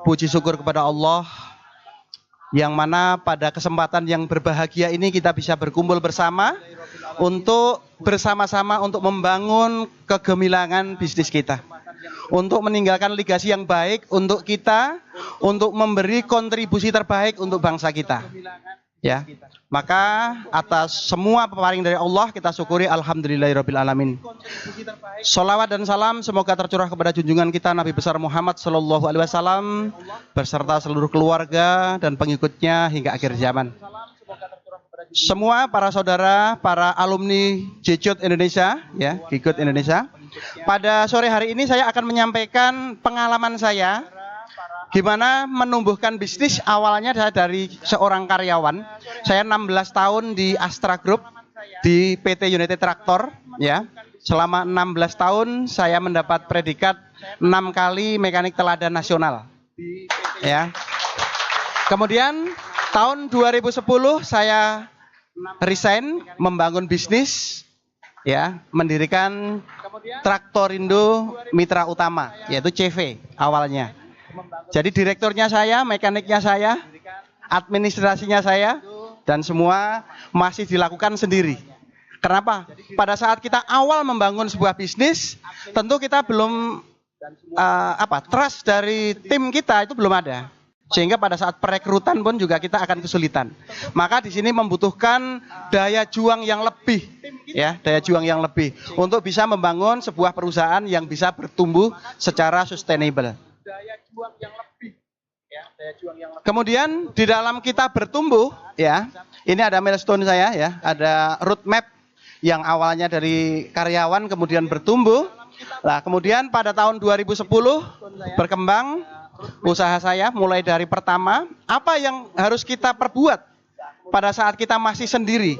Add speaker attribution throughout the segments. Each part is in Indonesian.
Speaker 1: Puji syukur kepada Allah yang mana pada kesempatan yang berbahagia ini kita bisa berkumpul bersama untuk bersama-sama untuk membangun kegemilangan bisnis kita, untuk meninggalkan legasi yang baik untuk kita, untuk memberi kontribusi terbaik untuk bangsa kita. Ya, maka atas semua peparing dari Allah kita syukuri alhamdulillahirabbil alamin. Sholawat dan salam semoga tercurah kepada junjungan kita Nabi besar Muhammad sallallahu alaihi wasallam beserta seluruh keluarga dan pengikutnya hingga akhir zaman. Semua para saudara, para alumni GJOT Indonesia, ya, GJOT Indonesia. Pada sore hari ini saya akan menyampaikan pengalaman saya gimana menumbuhkan bisnis. Awalnya dari seorang karyawan. Saya 16 tahun di Astra Group di PT United Tractor, ya. Selama 16 tahun saya mendapat predikat 6 kali mekanik teladan nasional. Ya. Kemudian tahun 2010 saya resign membangun bisnis, ya, mendirikan Traktorindo Mitra Utama, yaitu CV awalnya. Jadi direkturnya saya, mekaniknya saya, administrasinya saya, dan semua masih dilakukan sendiri. Kenapa? Pada saat kita awal membangun sebuah bisnis, tentu kita belum trust dari tim kita itu belum ada. Sehingga pada saat perekrutan pun juga kita akan kesulitan. Maka di sini membutuhkan daya juang yang lebih, ya, daya juang yang lebih untuk bisa membangun sebuah perusahaan yang bisa bertumbuh secara sustainable. Kemudian di dalam kita bertumbuh, ya, ini ada milestone saya, ya, ada roadmap yang awalnya dari karyawan kemudian bertumbuh. Nah, kemudian pada tahun 2010 berkembang usaha saya mulai dari pertama, apa yang harus kita perbuat pada saat kita masih sendiri,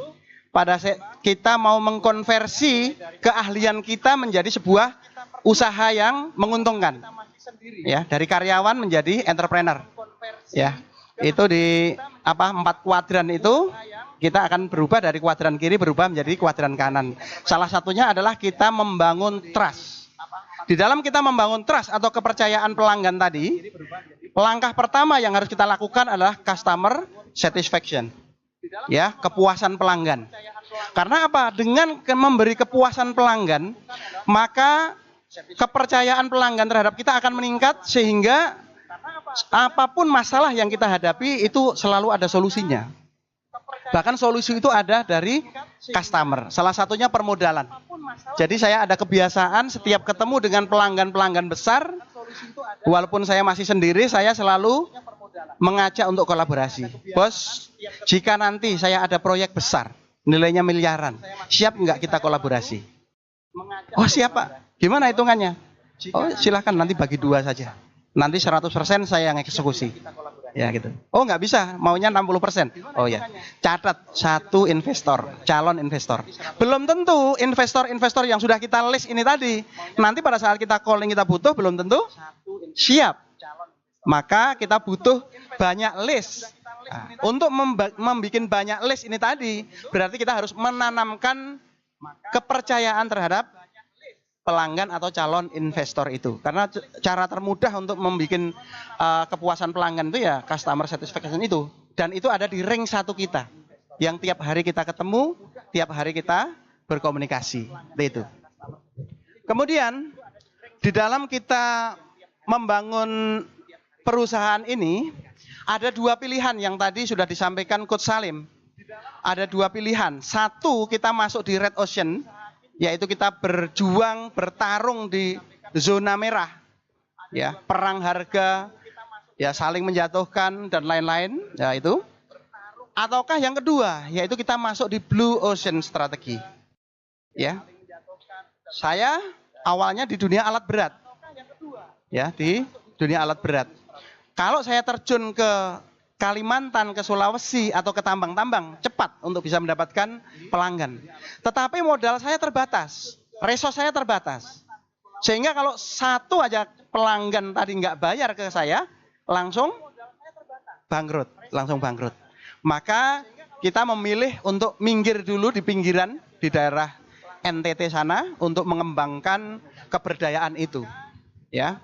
Speaker 1: pada saat kita mau mengkonversi keahlian kita menjadi sebuah usaha yang menguntungkan. Ya, dari karyawan menjadi entrepreneur. Ya, itu di 4 kuadran itu kita akan berubah dari kuadran kiri berubah menjadi kuadran kanan. Salah satunya adalah kita membangun trust. Di dalam kita membangun trust atau kepercayaan pelanggan tadi, langkah pertama yang harus kita lakukan adalah customer satisfaction. Ya, kepuasan pelanggan. Karena apa? Dengan memberi kepuasan pelanggan, maka kepercayaan pelanggan terhadap kita akan meningkat sehingga apapun masalah yang kita hadapi itu selalu ada solusinya. Bahkan solusi itu ada dari customer. Salah satunya permodalan. Jadi saya ada kebiasaan setiap ketemu dengan pelanggan-pelanggan besar, walaupun saya masih sendiri, saya selalu mengajak untuk kolaborasi. Bos, jika nanti saya ada proyek besar, nilainya miliaran, siap nggak kita kolaborasi? Oh, siap Pak. Gimana hitungannya? Oh, silahkan nanti bagi 2 saja. Nanti 100% saya yang eksekusi. Ya gitu. Oh, nggak bisa, maunya 60%. Oh ya. Catat 1 investor, calon investor. Belum tentu investor-investor yang sudah kita list ini tadi, nanti pada saat kita calling kita butuh belum tentu siap. Maka kita butuh banyak list. Nah, untuk membuat banyak list ini tadi, berarti kita harus menanamkan kepercayaan terhadap pelanggan atau calon investor itu. Karena cara termudah untuk membuat kepuasan pelanggan itu ya customer satisfaction itu. Dan itu ada di ring 1 kita. Yang tiap hari kita ketemu, tiap hari kita berkomunikasi. Itu. Kemudian di dalam kita membangun perusahaan ini ada 2 pilihan yang tadi sudah disampaikan Coach Salim. Ada 2 pilihan. 1, kita masuk di red ocean, yaitu kita berjuang, bertarung di zona merah, ya, perang harga, ya, saling menjatuhkan dan lain-lain, ya itu. Ataukah yang kedua, yaitu kita masuk di blue ocean strategi, ya. Saya awalnya di dunia alat berat, ya, di dunia alat berat. Kalau saya terjun ke Kalimantan, ke Sulawesi, atau ke tambang-tambang, cepat untuk bisa mendapatkan pelanggan. Tetapi modal saya terbatas, resource saya terbatas. Sehingga kalau 1 aja pelanggan tadi nggak bayar ke saya, langsung bangkrut, Maka kita memilih untuk minggir dulu di pinggiran, di daerah NTT sana, untuk mengembangkan keberdayaan itu. Ya.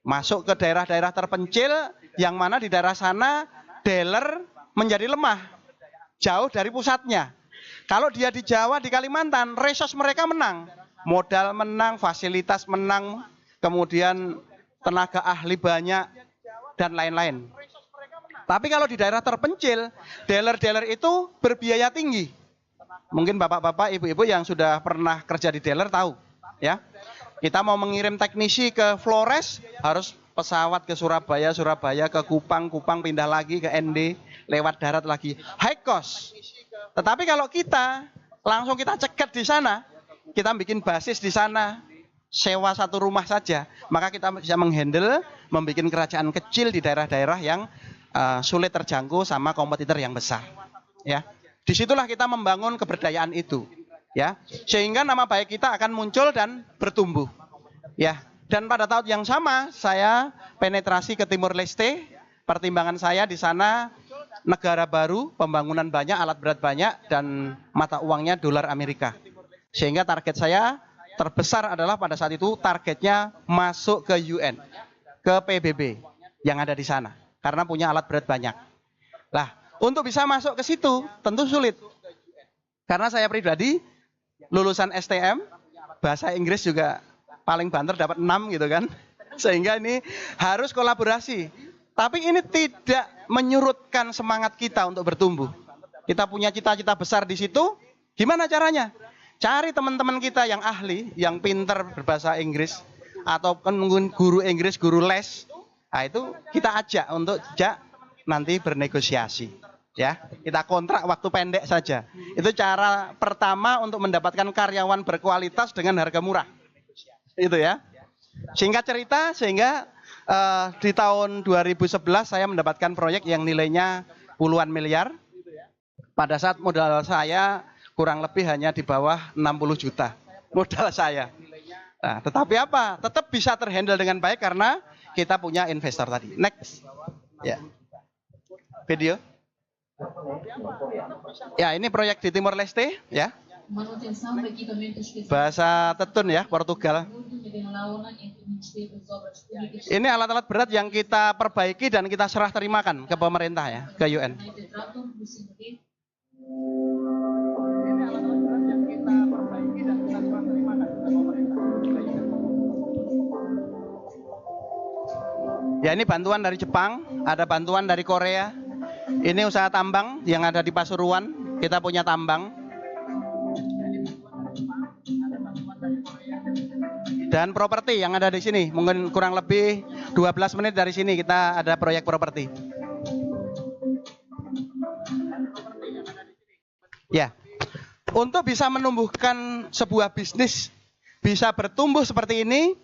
Speaker 1: masuk ke daerah-daerah terpencil yang mana di daerah sana dealer menjadi lemah, jauh dari pusatnya. Kalau dia di Jawa, di Kalimantan, resource mereka menang, modal menang, fasilitas menang, kemudian tenaga ahli banyak, dan lain-lain. Tapi kalau di daerah terpencil, dealer-dealer itu berbiaya tinggi. Mungkin bapak-bapak, ibu-ibu yang sudah pernah kerja di dealer tahu, ya. Kita mau mengirim teknisi ke Flores, harus pesawat ke Surabaya, Surabaya ke Kupang, Kupang pindah lagi ke ND, lewat darat lagi. High cost. Tetapi kalau kita langsung kita cegat di sana, kita bikin basis di sana, sewa satu rumah saja, maka kita bisa menghandle, membuat kerajaan kecil di daerah-daerah yang sulit terjangkau sama kompetitor yang besar. Ya, disitulah kita membangun keberdayaan itu. Ya, sehingga nama baik kita akan muncul dan bertumbuh. Ya, dan pada tahun yang sama saya penetrasi ke Timur Leste. Pertimbangan saya di sana negara baru, pembangunan banyak, alat berat banyak, dan mata uangnya dolar Amerika. Sehingga target saya terbesar adalah pada saat itu targetnya masuk ke UN, ke PBB yang ada di sana, karena punya alat berat banyak. Lah, untuk bisa masuk ke situ tentu sulit. Karena saya pribadi lulusan STM, bahasa Inggris juga paling banter dapat 6 gitu kan. Sehingga ini harus kolaborasi. Tapi ini tidak menyurutkan semangat kita untuk bertumbuh. Kita punya cita-cita besar di situ, gimana caranya? Cari teman-teman kita yang ahli, yang pinter berbahasa Inggris, atau mungkin guru Inggris, guru les. Nah itu kita ajak untuk nanti bernegosiasi. Ya, kita kontrak waktu pendek saja. Itu cara pertama untuk mendapatkan karyawan berkualitas dengan harga murah. Itu ya. Singkat cerita, sehingga di tahun 2011 saya mendapatkan proyek yang nilainya puluhan miliar. Pada saat modal saya kurang lebih hanya di bawah 60 juta modal saya. Nah, tetapi apa? Tetap bisa terhandle dengan baik karena kita punya investor tadi. Next. Ya. Video. Ya, ini proyek di Timor Leste, ya. Bahasa Tetun ya, Portugal. Ini alat-alat berat yang kita perbaiki dan kita serah terimakan ke pemerintah ya, ke UN. Ya, ini bantuan dari Jepang, ada bantuan dari Korea. Ini usaha tambang yang ada di Pasuruan, kita punya tambang. Dan properti yang ada di sini, mungkin kurang lebih 12 menit dari sini kita ada proyek properti. Ya, untuk bisa menumbuhkan sebuah bisnis, bisa bertumbuh seperti ini,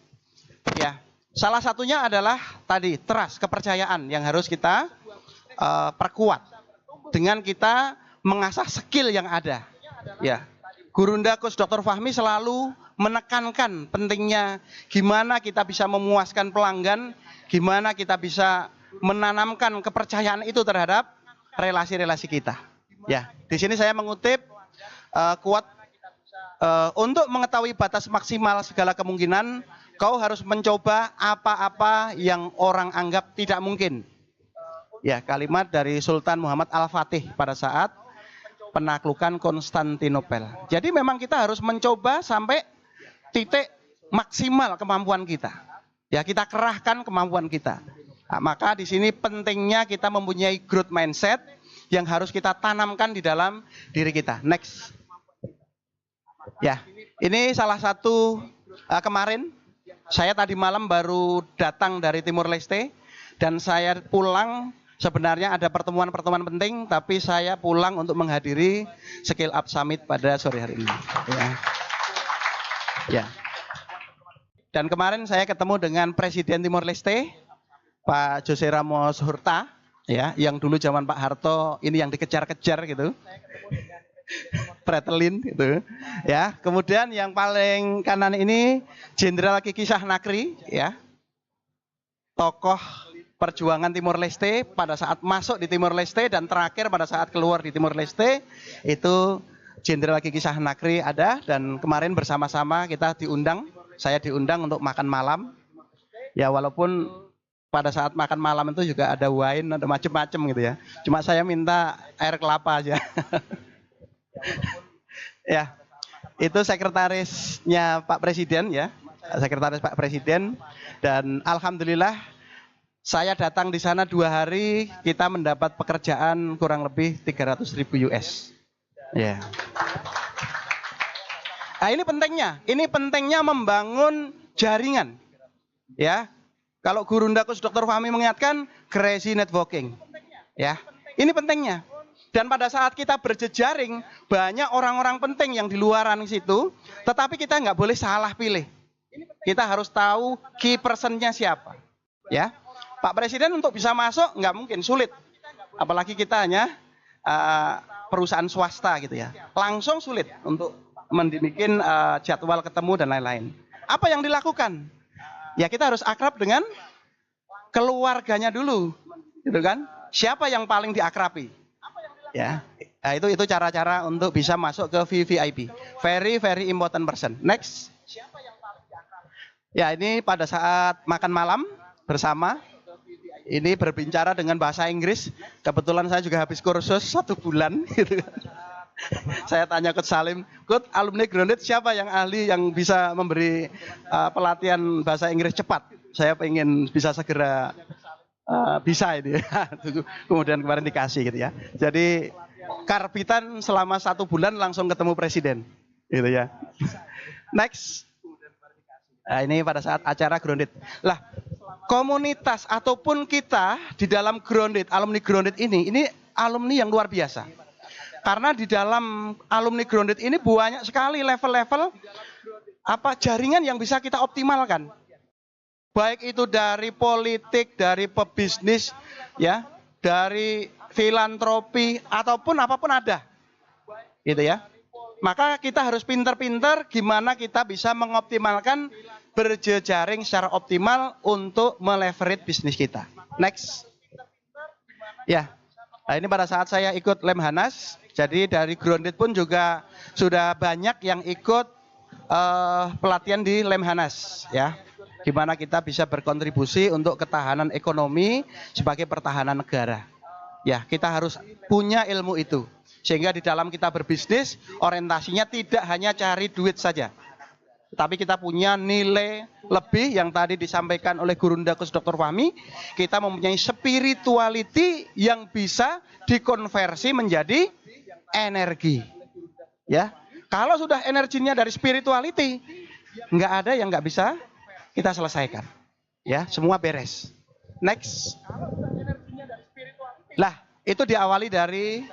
Speaker 1: ya, salah satunya adalah tadi trust, kepercayaan yang harus kita perkuat dengan kita mengasah skill yang ada. Ya, Gurunda Coach Dr. Fahmi selalu menekankan pentingnya gimana kita bisa memuaskan pelanggan, gimana kita bisa menanamkan kepercayaan itu terhadap relasi-relasi kita. Ya, di sini saya mengutip quote, untuk mengetahui batas maksimal segala kemungkinan, kau harus mencoba apa-apa yang orang anggap tidak mungkin. Ya, kalimat dari Sultan Muhammad Al-Fatih pada saat penaklukan Konstantinopel. Jadi memang kita harus mencoba sampai titik maksimal kemampuan kita. Ya, kita kerahkan kemampuan kita. Nah, maka di sini pentingnya kita mempunyai growth mindset yang harus kita tanamkan di dalam diri kita. Next. Ya, ini salah satu kemarin saya tadi malam baru datang dari Timor Leste dan saya pulang. Sebenarnya ada pertemuan-pertemuan penting, tapi saya pulang untuk menghadiri Skill Up Summit pada sore hari ini. Ya. Ya. Dan kemarin saya ketemu dengan Presiden Timor Leste, Pak Jose Ramos Horta, ya, yang dulu zaman Pak Harto ini yang dikejar-kejar gitu. Pretelin gitu. Ya, kemudian yang paling kanan ini Jenderal Kiki Sahnakri, ya. Tokoh perjuangan Timor Leste pada saat masuk di Timor Leste dan terakhir pada saat keluar di Timor Leste itu Jenderal Kiki Sahnakri ada, dan kemarin bersama-sama kita diundang, saya diundang untuk makan malam Ya walaupun pada saat makan malam itu juga ada wine, ada macam-macam gitu ya. Cuma saya minta air kelapa aja. Ya, itu sekretarisnya Pak Presiden ya, sekretaris Pak Presiden. Dan alhamdulillah saya datang di sana 2 hari, kita mendapat pekerjaan kurang lebih 300.000 US. Ya. Nah, ini pentingnya membangun jaringan. Ya, kalau Guru Ndakus Dr. Fahmi mengingatkan crazy networking. Ya, ini pentingnya. Dan pada saat kita berjejaring, banyak orang-orang penting yang di luaran situ, tetapi kita nggak boleh salah pilih. Kita harus tahu key person-nya siapa. Ya, Pak Presiden untuk bisa masuk nggak mungkin, sulit. Apalagi kita hanya perusahaan swasta gitu ya. Langsung sulit untuk membuat jadwal ketemu dan lain-lain. Apa yang dilakukan? Ya kita harus akrab dengan keluarganya dulu, gitu kan? Siapa yang paling diakrabi? Ya, nah, itu cara-cara untuk bisa masuk ke VVIP. Very very important person. Next. Ya ini pada saat makan malam bersama, ini berbicara dengan bahasa Inggris. Kebetulan saya juga habis kursus 1 bulan. Gitu. Saya tanya Coach Salim, Coach alumni Grounded siapa yang ahli yang bisa memberi pelatihan bahasa Inggris cepat? Saya pengen bisa segera bisa ini. Kemudian kemarin dikasih gitu ya. Jadi karbitan selama 1 bulan langsung ketemu presiden, gitu ya. Next. Nah, ini pada saat acara Grounded. Lah, komunitas ataupun kita di dalam Grounded, alumni Grounded ini alumni yang luar biasa. Karena di dalam alumni Grounded ini banyak sekali level-level jaringan yang bisa kita optimalkan. Baik itu dari politik, dari pebisnis, ya, dari filantropi ataupun apapun ada, gitu ya. Maka kita harus pintar-pintar gimana kita bisa mengoptimalkan berjejaring secara optimal untuk meleverage bisnis kita. Next, ya. Nah, ini pada saat saya ikut Lemhanas, jadi dari Grounded pun juga sudah banyak yang ikut pelatihan di Lemhanas, ya. Gimana kita bisa berkontribusi untuk ketahanan ekonomi sebagai pertahanan negara. Ya, kita harus punya ilmu itu. Sehingga di dalam kita berbisnis, orientasinya tidak hanya cari duit saja. Tapi kita punya nilai lebih yang tadi disampaikan oleh Guru Ndakus Dr. Fahmi. Kita mempunyai spirituality yang bisa dikonversi menjadi energi. Ya, kalau sudah energinya dari spirituality, nggak ada yang nggak bisa kita selesaikan. Ya, semua beres. Next. Lah, itu diawali dari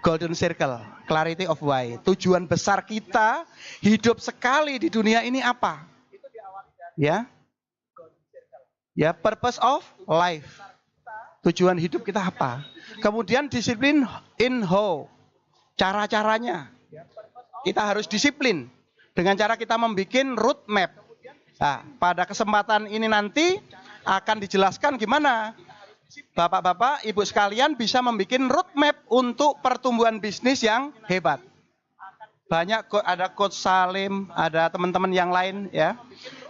Speaker 1: Golden Circle, Clarity of Why. Tujuan besar kita hidup sekali di dunia ini apa? Ya. Ya, purpose of life. Tujuan hidup kita apa? Kemudian disiplin in how. Cara-caranya. Kita harus disiplin dengan cara kita membuat roadmap. Nah, pada kesempatan ini nanti akan dijelaskan gimana Bapak-bapak, Ibu sekalian bisa membuat roadmap untuk pertumbuhan bisnis yang hebat. Banyak, ada Coach Salim, ada teman-teman yang lain ya.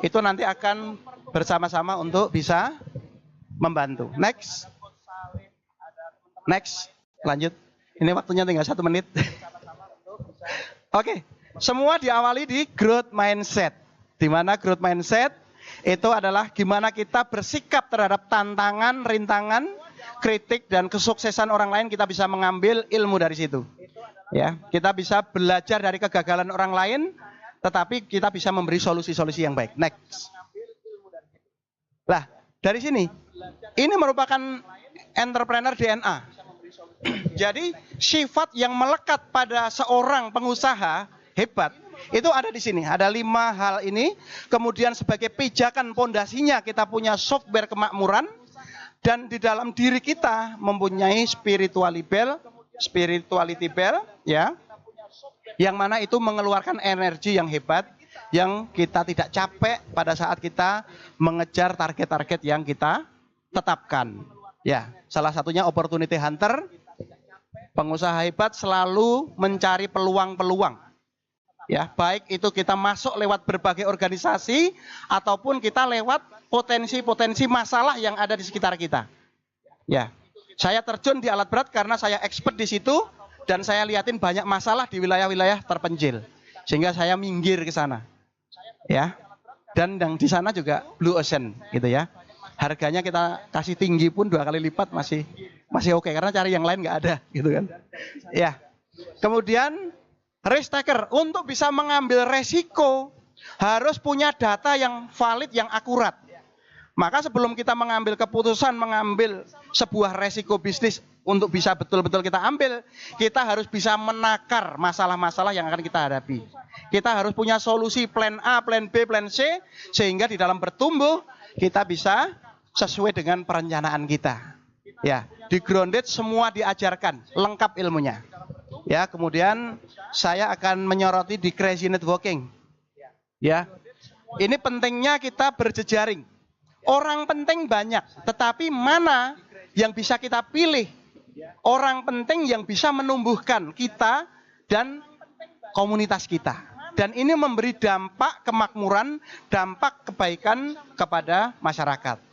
Speaker 1: Itu nanti akan bersama-sama untuk bisa membantu. Next. Next, lanjut. Ini waktunya tinggal 1 menit. Oke, semua diawali di growth mindset. Di mana growth mindset itu adalah gimana kita bersikap terhadap tantangan, rintangan, kritik dan kesuksesan orang lain. Kita bisa mengambil ilmu dari situ. Ya, kita bisa belajar dari kegagalan orang lain, tetapi kita bisa memberi solusi-solusi yang baik. Next. Lah, dari sini, ini merupakan entrepreneur DNA. Jadi sifat yang melekat pada seorang pengusaha hebat itu ada di sini. Ada 5 hal ini. Kemudian sebagai pijakan pondasinya kita punya software kemakmuran. Dan di dalam diri kita mempunyai spirituality bell, ya. Yang mana itu mengeluarkan energi yang hebat. Yang kita tidak capek pada saat kita mengejar target-target yang kita tetapkan. Ya, salah satunya opportunity hunter. Pengusaha hebat selalu mencari peluang-peluang. Ya, baik itu kita masuk lewat berbagai organisasi ataupun kita lewat potensi-potensi masalah yang ada di sekitar kita. Ya, saya terjun di alat berat karena saya expert di situ dan saya liatin banyak masalah di wilayah-wilayah terpencil, sehingga saya minggir ke sana. Ya, dan yang di sana juga blue ocean, gitu ya. Harganya kita kasih tinggi pun 2 kali lipat masih oke karena cari yang lain nggak ada, gitu kan. Ya, kemudian risk taker untuk bisa mengambil resiko harus punya data yang valid, yang akurat. Maka sebelum kita mengambil keputusan, mengambil sebuah resiko bisnis untuk bisa betul-betul kita ambil, kita harus bisa menakar masalah-masalah yang akan kita hadapi. Kita harus punya solusi plan A, plan B, plan C, sehingga di dalam bertumbuh kita bisa sesuai dengan perencanaan kita. Ya, di Grounded semua diajarkan, lengkap ilmunya. Ya, kemudian saya akan menyoroti di crazy networking. Ya, ini pentingnya kita berjejaring. Orang penting banyak, tetapi mana yang bisa kita pilih? Orang penting yang bisa menumbuhkan kita dan komunitas kita. Dan ini memberi dampak kemakmuran, dampak kebaikan kepada masyarakat.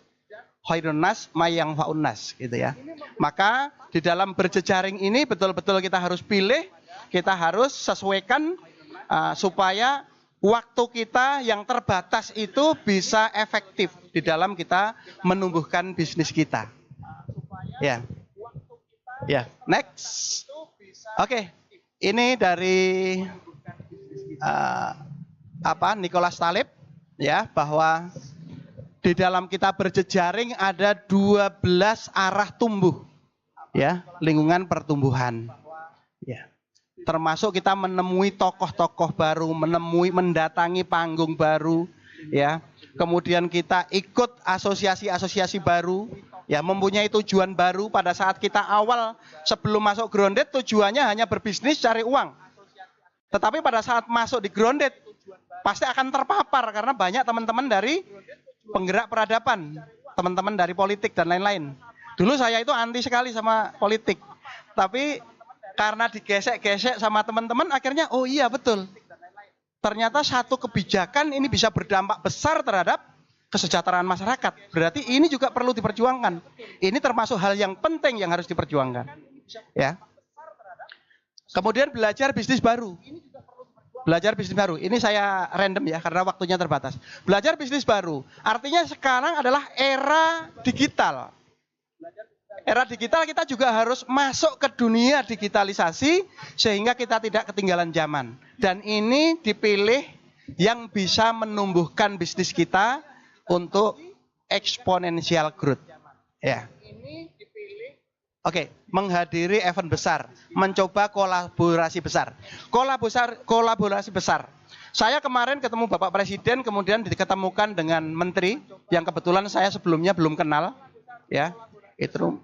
Speaker 1: Khairun nas mayang fa'un nas, gitu ya. Maka di dalam berjejaring ini betul-betul kita harus pilih, kita harus sesuaikan supaya waktu kita yang terbatas itu bisa efektif di dalam kita menumbuhkan bisnis kita. Ya, ya. Next. Oke, ini dari Nicholas Taleb, ya, bahwa di dalam kita berjejaring ada 12 arah tumbuh, ya, lingkungan pertumbuhan. Ya. Termasuk kita menemui tokoh-tokoh baru, mendatangi panggung baru, ya. Kemudian kita ikut asosiasi-asosiasi baru, ya, mempunyai tujuan baru. Pada saat kita awal sebelum masuk Grounded tujuannya hanya berbisnis cari uang. Tetapi pada saat masuk di Grounded pasti akan terpapar karena banyak teman-teman dari penggerak peradaban, teman-teman dari politik dan lain-lain. Dulu saya itu anti sekali sama politik, tapi karena digesek-gesek sama teman-teman, akhirnya oh iya betul. Ternyata satu kebijakan ini bisa berdampak besar terhadap kesejahteraan masyarakat. Berarti ini juga perlu diperjuangkan. Ini termasuk hal yang penting yang harus diperjuangkan. Ya. Kemudian belajar bisnis baru. Belajar bisnis baru. Ini saya random ya karena waktunya terbatas. Belajar bisnis baru. Artinya sekarang adalah era digital. Era digital kita juga harus masuk ke dunia digitalisasi sehingga kita tidak ketinggalan zaman. Dan ini dipilih yang bisa menumbuhkan bisnis kita untuk exponential growth. Ya. Oke, menghadiri event besar, mencoba kolaborasi besar. Kolaborasi besar. Saya kemarin ketemu Bapak Presiden, kemudian diketemukan dengan menteri yang kebetulan saya sebelumnya belum kenal, ya. Itu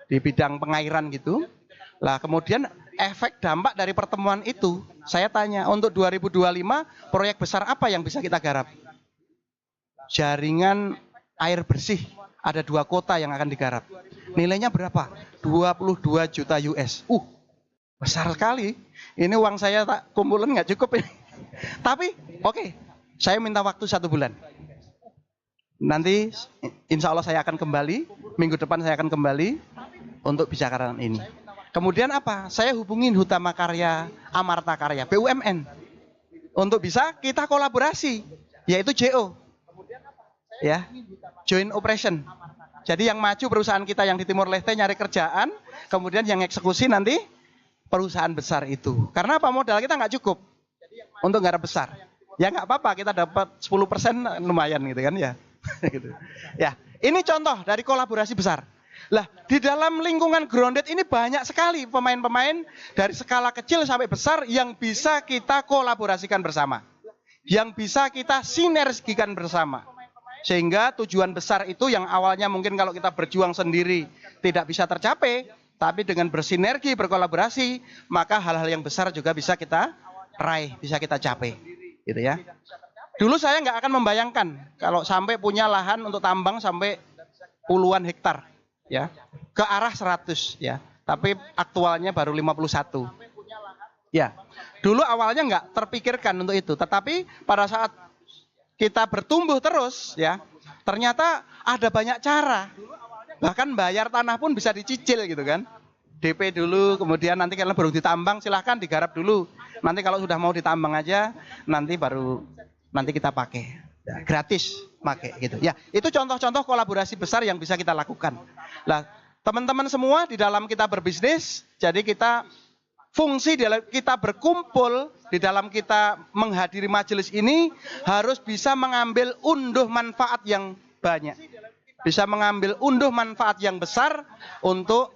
Speaker 1: di bidang pengairan gitu. Lah kemudian efek dampak dari pertemuan itu, saya tanya untuk 2025 proyek besar apa yang bisa kita garap? Jaringan air bersih, ada 2 kota yang akan digarap. Nilainya berapa? 22 juta US. Besar sekali. Ini uang saya tak kumpulin nggak cukup ini. Tapi oke, saya minta waktu 1 bulan. Nanti insya Allah saya akan kembali, minggu depan saya akan kembali untuk bicara ini. Kemudian apa? Saya hubungin Hutama Karya, Amarta Karya, BUMN. Untuk bisa kita kolaborasi, yaitu JO. Ya, Joint Operation. Jadi yang maju perusahaan kita yang di Timur Leste nyari kerjaan, kemudian yang eksekusi nanti perusahaan besar itu. Karena apa? Modal kita nggak cukup untuk garap besar. Ya nggak apa-apa, kita dapat 10% lumayan gitu kan ya. Gitu. Ya, ini contoh dari kolaborasi besar. Lah, di dalam lingkungan Grounded ini banyak sekali pemain-pemain dari skala kecil sampai besar yang bisa kita kolaborasikan bersama. Yang bisa kita sinergikan bersama. Sehingga tujuan besar itu yang awalnya mungkin kalau kita berjuang sendiri tidak bisa tercapai, tapi dengan bersinergi, berkolaborasi, maka hal-hal yang besar juga bisa kita raih, bisa kita capai. Gitu ya. Dulu saya nggak akan membayangkan kalau sampai punya lahan untuk tambang sampai puluhan hektar, ya, ke arah 100, ya. Tapi aktualnya baru 51. Ya, dulu awalnya nggak terpikirkan untuk itu, tetapi pada saat kita bertumbuh terus, ya, Ternyata ada banyak cara. Bahkan bayar tanah pun bisa dicicil gitu kan. DP dulu, kemudian nanti kalau baru ditambang silahkan digarap dulu. Nanti kalau sudah mau ditambang aja, nanti kita pakai. Ya, gratis pakai gitu. Ya, itu contoh-contoh kolaborasi besar yang bisa kita lakukan. Lah, teman-teman semua di dalam kita berbisnis, jadi kita fungsi dalam kita berkumpul, di dalam kita menghadiri majelis ini harus bisa mengambil unduh manfaat yang banyak. Bisa mengambil unduh manfaat yang besar untuk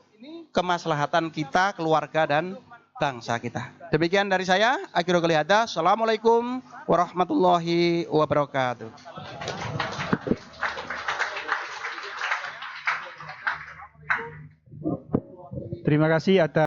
Speaker 1: kemaslahatan kita, keluarga dan bangsa kita. Demikian dari saya, akhirul qouli hadza. Assalamualaikum warahmatullahi wabarakatuh.
Speaker 2: Terima kasih atas